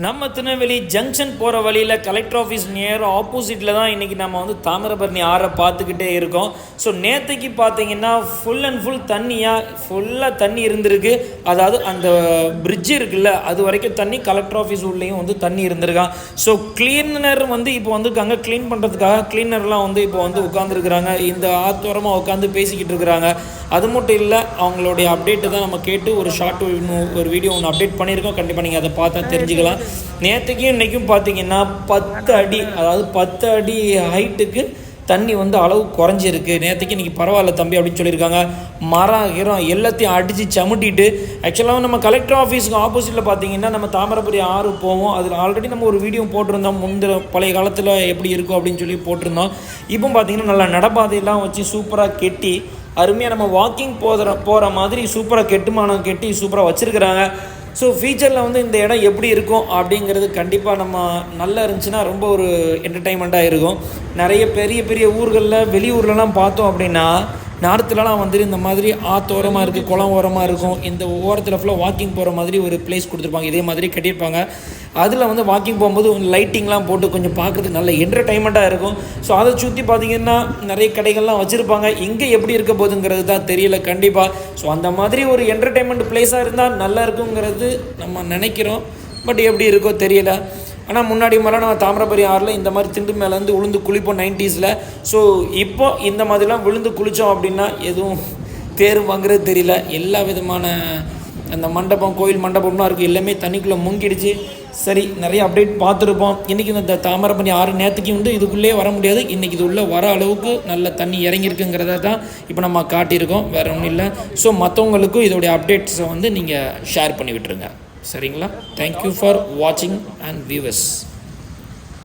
நம்ம திருநெல்வேலி ஜங்ஷன் போகிற வழியில் கலெக்டர் ஆஃபீஸ் நியர் ஆப்போசிட்டில் தான் இன்றைக்கி நம்ம வந்து தாமிரபரணி ஆறை பார்த்துக்கிட்டே இருக்கோம். ஸோ நேற்றுக்கு பார்த்தீங்கன்னா ஃபுல் அண்ட் ஃபுல் ஃபுல்லாக தண்ணி இருந்திருக்கு. அதாவது அந்த பிரிட்ஜு இருக்குல்ல, அது வரைக்கும் தண்ணி, கலெக்டர் ஆஃபீஸ் உள்ளேயும் வந்து தண்ணி இருந்திருக்கான். ஸோ கிளீனர் வந்து இப்போ வந்துருக்காங்க, க்ளீன் பண்ணுறதுக்காக கிளீனர்லாம் வந்து இப்போ வந்து உட்காந்துருக்குறாங்க, இந்த ஆத்தோரமாக உட்காந்து பேசிக்கிட்டு இருக்கிறாங்க. அது மட்டும் இல்லை, அவங்களுடைய அப்டேட்டு தான் நம்ம கேட்டு ஒரு ஷார்ட் ஒரு வீடியோ ஒன்று அப்டேட் பண்ணியிருக்கோம். கண்டிப்பாக நீங்கள் அதை பார்த்தா தெரிஞ்சுக்கலாம். நேற்றுக்கும் இன்றைக்கும் பார்த்தீங்கன்னா 10 அடி, அதாவது 10 அடி ஹைட்டுக்கு தண்ணி வந்து அளவு குறைஞ்சிருக்கு. நேற்றுக்கு இன்றைக்கி பரவாயில்ல தம்பி அப்படின்னு சொல்லியிருக்காங்க. மரம் எல்லாத்தையும் அடித்து சமுட்டிட்டு, ஆக்சுவலாக நம்ம கலெக்டர் ஆஃபீஸுக்கு ஆப்போசிட்டில் பார்த்தீங்கன்னா நம்ம தாமிரபரணி ஆறு போவோம். அதில் ஆல்ரெடி நம்ம ஒரு வீடியோ போட்டிருந்தோம், பழைய காலத்தில் எப்படி இருக்கும் அப்படின்னு சொல்லி போட்டிருந்தோம். இப்போ பார்த்தீங்கன்னா நல்லா நடப்பாதையெல்லாம் வச்சு சூப்பராக கெட்டி அருமையாக நம்ம வாக்கிங் போகிற மாதிரி சூப்பராக கெட்டி சூப்பராக வச்சுருக்கிறாங்க. ஸோ ஃபியூச்சரில் வந்து இந்த இடம் எப்படி இருக்கும் அப்படிங்கிறது கண்டிப்பாக நம்ம நல்லா இருந்துச்சுன்னா ரொம்ப ஒரு என்டர்டைன்மெண்ட்டாக இருக்கும். நிறைய பெரிய பெரிய ஊர்களில் வெளியூர்லலாம் பார்த்தோம் அப்படின்னா நார்த்துலலாம் வந்து இந்த மாதிரி ஆத்தோரமாக இருக்குது, குளம் ஓரமாக இருக்கும், இந்த ஓரத்தில் ஃபுல்லாக வாக்கிங் போகிற மாதிரி ஒரு பிளேஸ் கொடுத்துருப்பாங்க, இதே மாதிரி கட்டியிருப்பாங்க. அதில் வந்து வாக்கிங் போகும்போது லைட்டிங்லாம் போட்டு கொஞ்சம் பார்க்குறதுக்கு நல்ல என்டர்டைன்மெண்ட்டாக இருக்கும். ஸோ அதை சுற்றி பார்த்திங்கன்னா நிறைய கடைகள்லாம் வச்சுருப்பாங்க. இங்கே எப்படி இருக்க போகுதுங்கிறது தான் தெரியல கண்டிப்பாக. ஸோ அந்த மாதிரி ஒரு என்டர்டைன்மெண்ட் பிளேஸாக இருந்தால் நல்லா இருக்குங்கிறது நம்ம நினைக்கிறோம். பட் எப்படி இருக்கோ தெரியல. ஆனால் முன்னாடி மாதிரிலாம் நம்ம தாமிரபரணி ஆறில் இந்த மாதிரி திண்டு மேலேருந்து விழுந்து குளிப்போம் 90s. ஸோ இப்போ இந்த மாதிரிலாம் விழுந்து குளித்தோம் அப்படின்னா எதுவும் தேர் வாங்குறது தெரியல. எல்லா விதமான அந்த மண்டபம், கோயில் மண்டபம்லாம் இருக்குது, எல்லாமே தண்ணிக்குள்ளே முங்கிடுச்சு. சரி, நிறைய அப்டேட் பார்த்துருப்போம். இன்றைக்கி இந்த தாமிரபரணி ஆறு நேற்றுக்கு வந்து இதுக்குள்ளே வர முடியாது, இன்றைக்கி இது உள்ளே வர அளவுக்கு நல்ல தண்ணி இறங்கியிருக்குங்கிறத தான் இப்போ நம்ம காட்டியிருக்கோம், வேறு ஒன்றும் இல்லை. ஸோ மற்றவங்களுக்கும் இதோடைய அப்டேட்ஸை வந்து நீங்கள் ஷேர் பண்ணி விட்டுருங்க, சரிங்களா? தேங்க்யூ ஃபார் வாட்சிங் அண்ட் வியூவர்ஸ்.